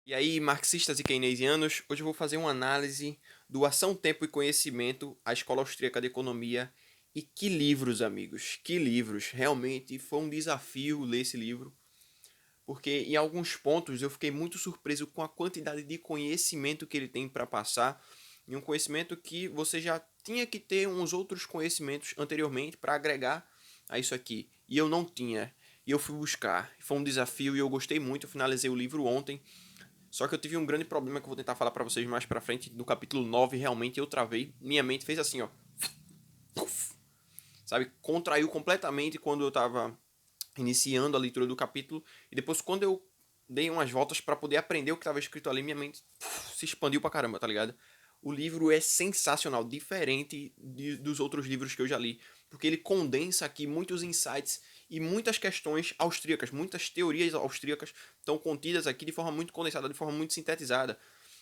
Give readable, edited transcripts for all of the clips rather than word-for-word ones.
E aí, marxistas e keynesianos, hoje eu vou fazer uma análise do Ação, Tempo e Conhecimento, a Escola Austríaca de Economia. E que livros, amigos, que livros. Realmente foi um desafio ler esse livro, porque em alguns pontos eu fiquei muito surpreso com a quantidade de conhecimento que ele tem para passar, e um conhecimento que você já tinha que ter uns outros conhecimentos anteriormente para agregar a isso aqui. E eu não tinha. E eu fui buscar. Foi um desafio e eu gostei muito. Eu finalizei o livro ontem. Só que eu tive um grande problema que eu vou tentar falar pra vocês mais pra frente. No capítulo 9 realmente eu travei. Minha mente fez assim, ó. Sabe? Contraiu completamente quando eu tava iniciando a leitura do capítulo. E depois, quando eu dei umas voltas pra poder aprender o que tava escrito ali, minha mente se expandiu pra caramba, tá ligado? O livro é sensacional, diferente dos outros livros que eu já li, porque ele condensa aqui muitos insights e muitas questões austríacas, muitas teorias austríacas estão contidas aqui de forma muito condensada, de forma muito sintetizada.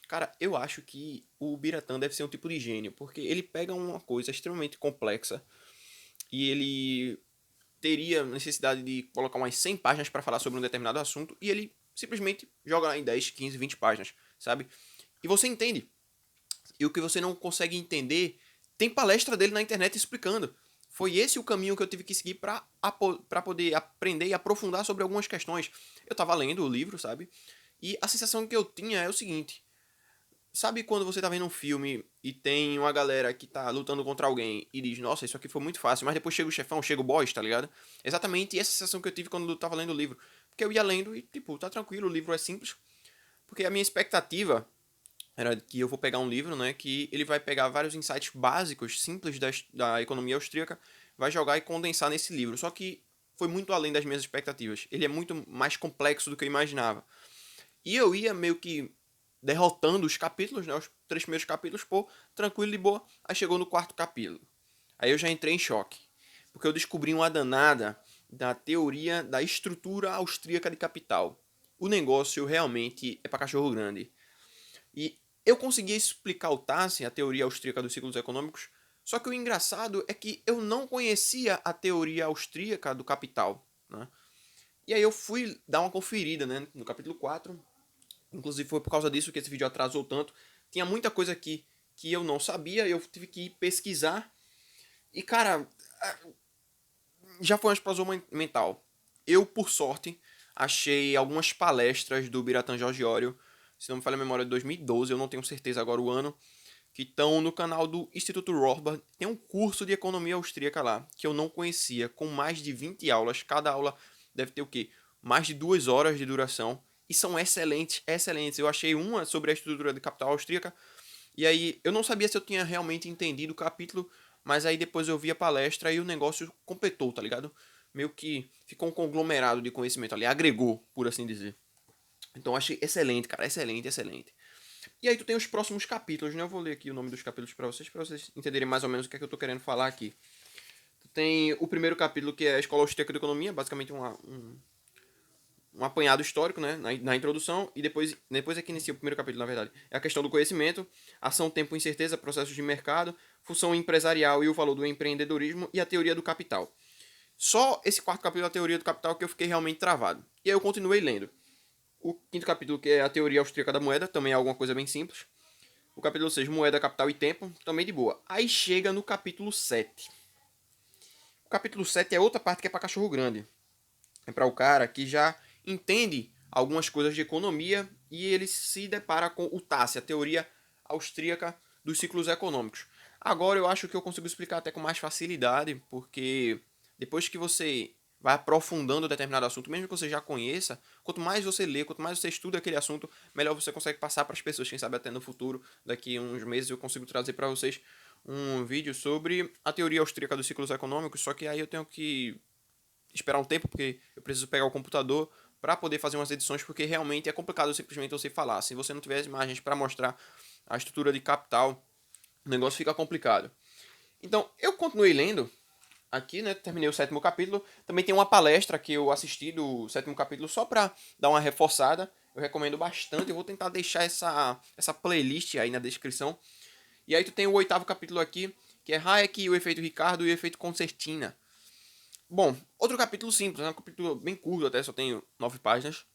Cara, eu acho que o Biratã deve ser um tipo de gênio, porque ele pega uma coisa extremamente complexa e ele teria necessidade de colocar umas 100 páginas para falar sobre um determinado assunto e ele simplesmente joga lá em 10, 15, 20 páginas, sabe? E você entende. E o que você não consegue entender, tem palestra dele na internet explicando. Foi esse o caminho que eu tive que seguir para poder aprender e aprofundar sobre algumas questões. Eu tava lendo o livro, sabe? E a sensação que eu tinha é o seguinte: sabe quando você tá vendo um filme e tem uma galera que tá lutando contra alguém e diz, nossa, isso aqui foi muito fácil, mas depois chega o chefão, chega o boss, tá ligado? Exatamente essa sensação que eu tive quando eu tava lendo o livro. Porque eu ia lendo e, tipo, tá tranquilo, o livro é simples. Porque a minha expectativa era que eu vou pegar um livro, né, que ele vai pegar vários insights básicos, simples da economia austríaca, vai jogar e condensar nesse livro. Só que foi muito além das minhas expectativas. Ele é muito mais complexo do que eu imaginava. E eu ia meio que derrotando os capítulos, né, os 3 primeiros capítulos, pô, tranquilo e boa. Aí chegou no quarto capítulo. Aí eu já entrei em choque. Porque eu descobri uma danada da teoria da estrutura austríaca de capital. O negócio realmente é para cachorro grande. E eu consegui explicar o Tassi, a teoria austríaca dos ciclos econômicos, só que o engraçado é que eu não conhecia a teoria austríaca do capital. Né? E aí eu fui dar uma conferida, né, no capítulo 4. Inclusive foi por causa disso que esse vídeo atrasou tanto. Tinha muita coisa aqui que eu não sabia, eu tive que pesquisar. E cara, já foi uma explosão mental. Eu, por sorte, achei algumas palestras do Biratan Georgiório, se não me falha a memória, de 2012, eu não tenho certeza agora o ano, que estão no canal do Instituto Rothbard. Tem um curso de economia austríaca lá, que eu não conhecia, com mais de 20 aulas. Cada aula deve ter o quê? Mais de 2 horas de duração. E são excelentes, excelentes. Eu achei uma sobre a estrutura de capital austríaca, e aí eu não sabia se eu tinha realmente entendido o capítulo, mas aí depois eu vi a palestra e o negócio completou, tá ligado? Meio que ficou um conglomerado de conhecimento ali, agregou, por assim dizer. Então eu achei excelente, cara, excelente, excelente. E aí tu tem os próximos capítulos, né? Eu vou ler aqui o nome dos capítulos pra vocês entenderem mais ou menos o que é que eu tô querendo falar aqui. Tu tem o primeiro capítulo que é a Escola Austríaca de Economia, basicamente um apanhado histórico, né, na introdução, e depois é que inicia o primeiro capítulo, na verdade. É a questão do conhecimento, ação, tempo, incerteza, processos de mercado, função empresarial e o valor do empreendedorismo e a teoria do capital. Só esse quarto capítulo, a teoria do capital, que eu fiquei realmente travado. E aí eu continuei lendo. O quinto capítulo, que é a teoria austríaca da moeda, também é alguma coisa bem simples. O capítulo 6, moeda, capital e tempo, também de boa. Aí chega no capítulo 7. O capítulo 7 é outra parte que é para cachorro grande. É para o cara que já entende algumas coisas de economia e ele se depara com o TASSE, a teoria austríaca dos ciclos econômicos. Agora eu acho que eu consigo explicar até com mais facilidade, porque depois que você vai aprofundando determinado assunto, mesmo que você já conheça, quanto mais você lê, quanto mais você estuda aquele assunto, melhor você consegue passar para as pessoas. Quem sabe até no futuro, daqui a uns meses, eu consigo trazer para vocês um vídeo sobre a teoria austríaca dos ciclos econômicos, só que aí eu tenho que esperar um tempo, porque eu preciso pegar o computador para poder fazer umas edições, porque realmente é complicado simplesmente você falar. Se você não tiver as imagens para mostrar a estrutura de capital, o negócio fica complicado. Então, eu continuei lendo aqui, né? Terminei o sétimo capítulo. Também tem uma palestra que eu assisti do sétimo capítulo só para dar uma reforçada. Eu recomendo bastante. Eu vou tentar deixar essa playlist aí na descrição. E aí tu tem o oitavo capítulo aqui, que é Hayek, o efeito Ricardo e o efeito Concertina. Bom, outro capítulo simples, né? Um capítulo bem curto, até só tem 9 páginas.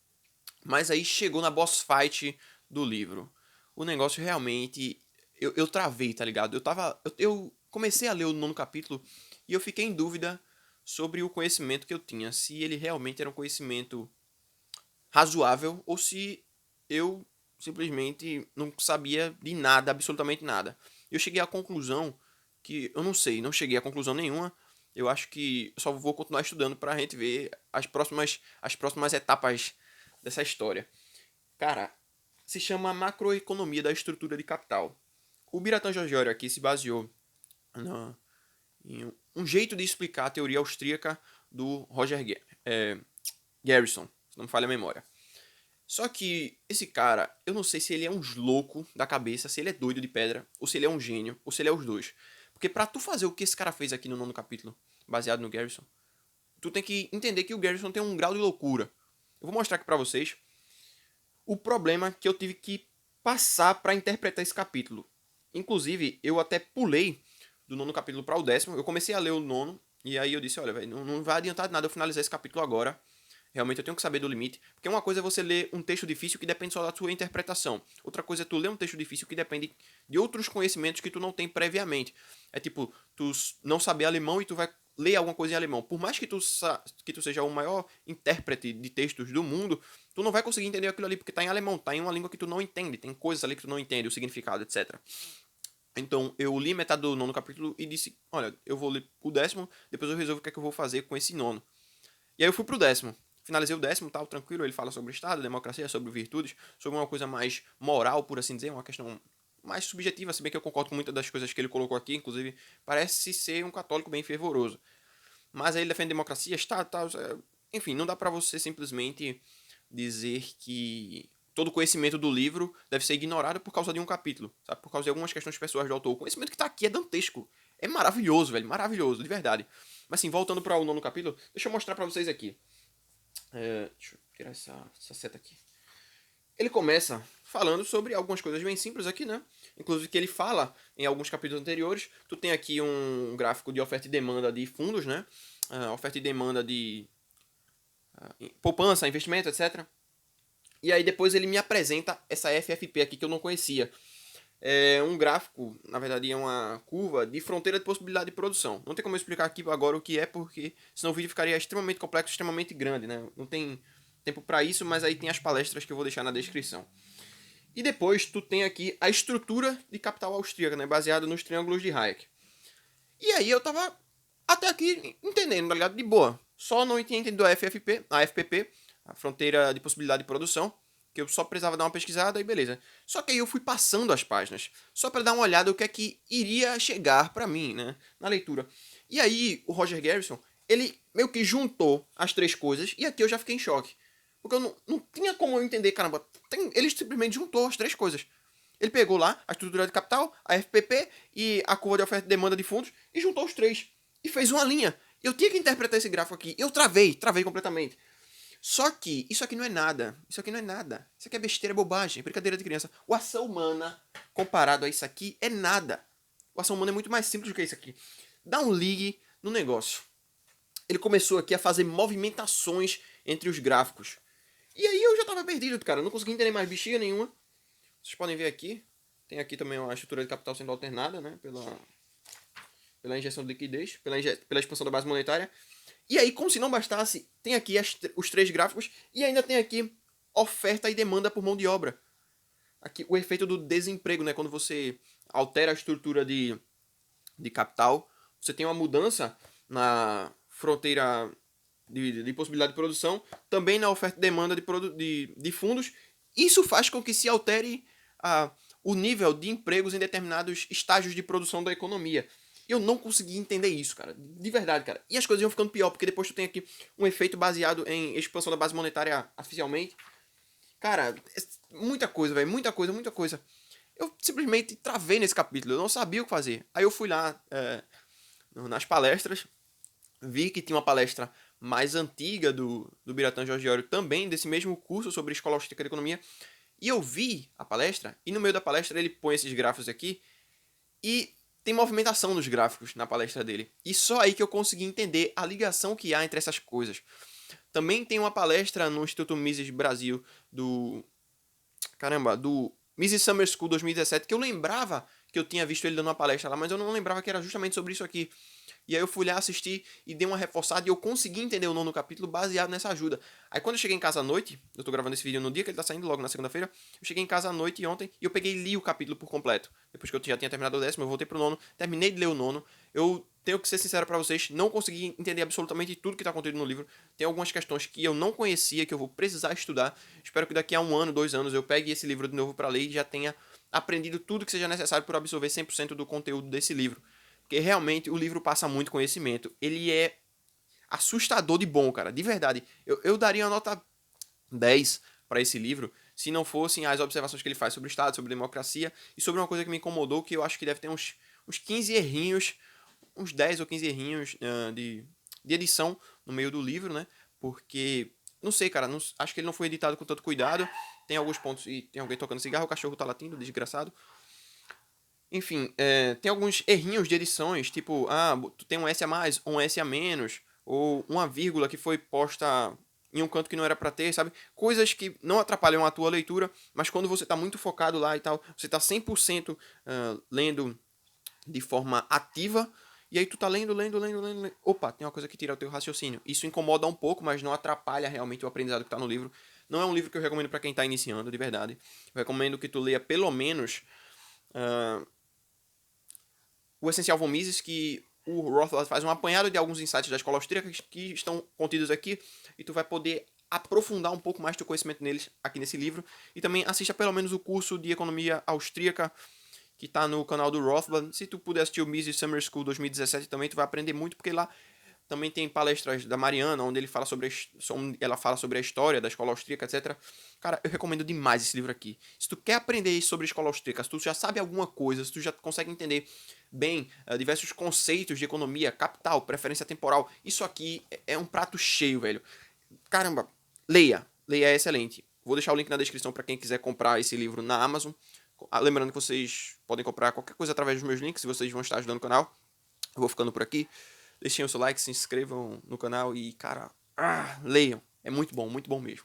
Mas aí chegou na boss fight do livro. O negócio realmente... Eu travei, tá ligado? Eu comecei a ler o 9º capítulo e eu fiquei em dúvida sobre o conhecimento que eu tinha. Se ele realmente era um conhecimento razoável ou se eu simplesmente não sabia de nada, absolutamente nada. Eu cheguei à conclusão que... Eu não sei, não cheguei a conclusão nenhuma. Eu acho que eu só vou continuar estudando pra gente ver as próximas etapas dessa história. Cara, se chama Macroeconomia da Estrutura de Capital. O Biratan Georgioro aqui se baseou em um jeito de explicar a teoria austríaca do Roger Garrison, se não me falha a memória. Só que esse cara, eu não sei se ele é um louco da cabeça, se ele é doido de pedra, ou se ele é um gênio, ou se ele é os dois. Porque pra tu fazer o que esse cara fez aqui no 9º capítulo, baseado no Garrison, tu tem que entender que o Garrison tem um grau de loucura. Eu vou mostrar aqui pra vocês o problema que eu tive que passar pra interpretar esse capítulo. Inclusive, eu até pulei do 9º capítulo para o 10º. Eu comecei a ler o 9º, e aí eu disse, olha, velho, não vai adiantar de nada eu finalizar esse capítulo agora. Realmente eu tenho que saber do limite. Porque uma coisa é você ler um texto difícil que depende só da sua interpretação. Outra coisa é tu ler um texto difícil que depende de outros conhecimentos que tu não tem previamente. É tipo, tu não saber alemão e tu vai ler alguma coisa em alemão. Por mais que tu seja o maior intérprete de textos do mundo, tu não vai conseguir entender aquilo ali porque tá em alemão, tá em uma língua que tu não entende. Tem coisas ali que tu não entende, o significado, etc. Então, eu li metade do 9º capítulo e disse, olha, eu vou ler o 10º, depois eu resolvo o que é que eu vou fazer com esse 9º. E aí eu fui pro 10º. Finalizei o 10º, tal, tranquilo, ele fala sobre Estado, democracia, sobre virtudes, sobre uma coisa mais moral, por assim dizer, uma questão mais subjetiva, se bem que eu concordo com muitas das coisas que ele colocou aqui, inclusive parece ser um católico bem fervoroso. Mas aí ele defende democracia, Estado, tal, enfim, não dá pra você simplesmente dizer que todo conhecimento do livro deve ser ignorado por causa de um capítulo, sabe? Por causa de algumas questões pessoais do autor. O conhecimento que tá aqui é dantesco. É maravilhoso, velho, maravilhoso, de verdade. Mas assim, voltando para o 9º capítulo, deixa eu mostrar pra vocês aqui. Deixa eu tirar essa seta aqui. Ele começa falando sobre algumas coisas bem simples aqui, né? Inclusive que ele fala em alguns capítulos anteriores. Tu tem aqui um gráfico de oferta e demanda de fundos, né? Oferta e demanda de poupança, investimento, etc. E aí depois ele me apresenta essa FFP aqui que eu não conhecia. É um gráfico, na verdade é uma curva de fronteira de possibilidade de produção. Não tem como eu explicar aqui agora o que é, porque senão o vídeo ficaria extremamente complexo, extremamente grande, né? Não tem tempo para isso, mas aí tem as palestras que eu vou deixar na descrição. E depois tu tem aqui a estrutura de capital austríaca, né? Baseada nos triângulos de Hayek. E aí eu tava até aqui entendendo, tá ligado? De boa. Só não tinha entendido a FPP, a fronteira de possibilidade de produção, que eu só precisava dar uma pesquisada e beleza. Só que aí eu fui passando as páginas, só para dar uma olhada o que é que iria chegar para mim, né, na leitura. E aí o Roger Garrison, ele meio que juntou as três coisas e aqui eu já fiquei em choque. Porque eu não tinha como eu entender, caramba, ele simplesmente juntou as três coisas. Ele pegou lá a estrutura de capital, a FPP e a curva de oferta e demanda de fundos e juntou os três. E fez uma linha. Eu tinha que interpretar esse gráfico aqui. Eu travei completamente. Só que isso aqui não é nada. Isso aqui não é nada. Isso aqui é besteira, é bobagem, é brincadeira de criança. O ação humana, comparado a isso aqui, é nada. O ação humana é muito mais simples do que isso aqui. Dá um ligue no negócio. Ele começou aqui a fazer movimentações entre os gráficos. E aí eu já tava perdido, cara. Eu não consegui entender mais bexiga nenhuma. Vocês podem ver aqui. Tem aqui também uma estrutura de capital sendo alternada, né? Pela injeção de liquidez, pela expansão da base monetária. E aí, como se não bastasse, tem aqui os três gráficos e ainda tem aqui oferta e demanda por mão de obra. Aqui o efeito do desemprego, né? Quando você altera a estrutura de capital, você tem uma mudança na fronteira de possibilidade de produção, também na oferta e demanda de fundos. Isso faz com que se altere o nível de empregos em determinados estágios de produção da economia. Eu não consegui entender isso, cara. De verdade, cara. E as coisas iam ficando pior, porque depois tu tem aqui um efeito baseado em expansão da base monetária artificialmente. Cara, muita coisa, velho. Muita coisa, muita coisa. Eu simplesmente travei nesse capítulo. Eu não sabia o que fazer. Aí eu fui lá nas palestras. Vi que tinha uma palestra mais antiga do Biratan Georgioro, também desse mesmo curso sobre escola austríaca de economia. E eu vi a palestra, e no meio da palestra ele põe esses gráficos aqui, e tem movimentação nos gráficos na palestra dele. E só aí que eu consegui entender a ligação que há entre essas coisas. Também tem uma palestra no Instituto Mises Brasil do Mises Summer School 2017, que eu lembrava que eu tinha visto ele dando uma palestra lá, mas eu não lembrava que era justamente sobre isso aqui. E aí eu fui lá assistir e dei uma reforçada e eu consegui entender o nono capítulo baseado nessa ajuda. Aí quando eu cheguei em casa à noite, eu tô gravando esse vídeo no dia que ele tá saindo, logo na segunda-feira, eu cheguei em casa à noite ontem e eu peguei e li o capítulo por completo. Depois que eu já tinha terminado o 10º, eu voltei pro nono, terminei de ler o nono. Eu tenho que ser sincero pra vocês, não consegui entender absolutamente tudo que tá contido no livro. Tem algumas questões que eu não conhecia, que eu vou precisar estudar. Espero que daqui a 1 ano, 2 anos, eu pegue esse livro de novo pra ler e já tenha aprendido tudo que seja necessário para absorver 100% do conteúdo desse livro. Porque realmente o livro passa muito conhecimento. Ele é assustador de bom, cara. De verdade. Eu daria uma nota 10 para esse livro se não fossem as observações que ele faz sobre o Estado, sobre democracia e sobre uma coisa que me incomodou, que eu acho que deve ter uns 15 errinhos, uns 10 ou 15 errinhos de edição no meio do livro, né? Porque, não sei, cara, acho que ele não foi editado com tanto cuidado. Tem alguns pontos, e tem alguém tocando cigarro, o cachorro tá latindo, desgraçado. Enfim, tem alguns errinhos de edições, tipo, tu tem um S a mais, um S a menos, ou uma vírgula que foi posta em um canto que não era pra ter, sabe? Coisas que não atrapalham a tua leitura, mas quando você tá muito focado lá e tal, você tá 100% lendo de forma ativa, e aí tu tá lendo. Opa, tem uma coisa que tira o teu raciocínio. Isso incomoda um pouco, mas não atrapalha realmente o aprendizado que tá no livro. Não é um livro que eu recomendo pra quem tá iniciando, de verdade. Eu recomendo que tu leia pelo menos o Essencial von Mises, que o Rothbard faz um apanhado de alguns insights da escola austríaca que estão contidos aqui, e tu vai poder aprofundar um pouco mais teu conhecimento neles aqui nesse livro. E também assista pelo menos o curso de economia austríaca que tá no canal do Rothbard. Se tu puder assistir o Mises Summer School 2017 também, tu vai aprender muito, porque lá também tem palestras da Mariana, onde ela fala sobre a história da escola austríaca, etc. Cara, eu recomendo demais esse livro aqui. Se tu quer aprender sobre a escola austríaca, se tu já sabe alguma coisa, se tu já consegue entender bem diversos conceitos de economia, capital, preferência temporal, isso aqui é um prato cheio, velho. Caramba, leia. Leia, é excelente. Vou deixar o link na descrição para quem quiser comprar esse livro na Amazon. Lembrando que vocês podem comprar qualquer coisa através dos meus links, se vocês vão estar ajudando o canal. Eu vou ficando por aqui. Deixem o seu like, se inscrevam no canal e, cara, leiam. É muito bom mesmo.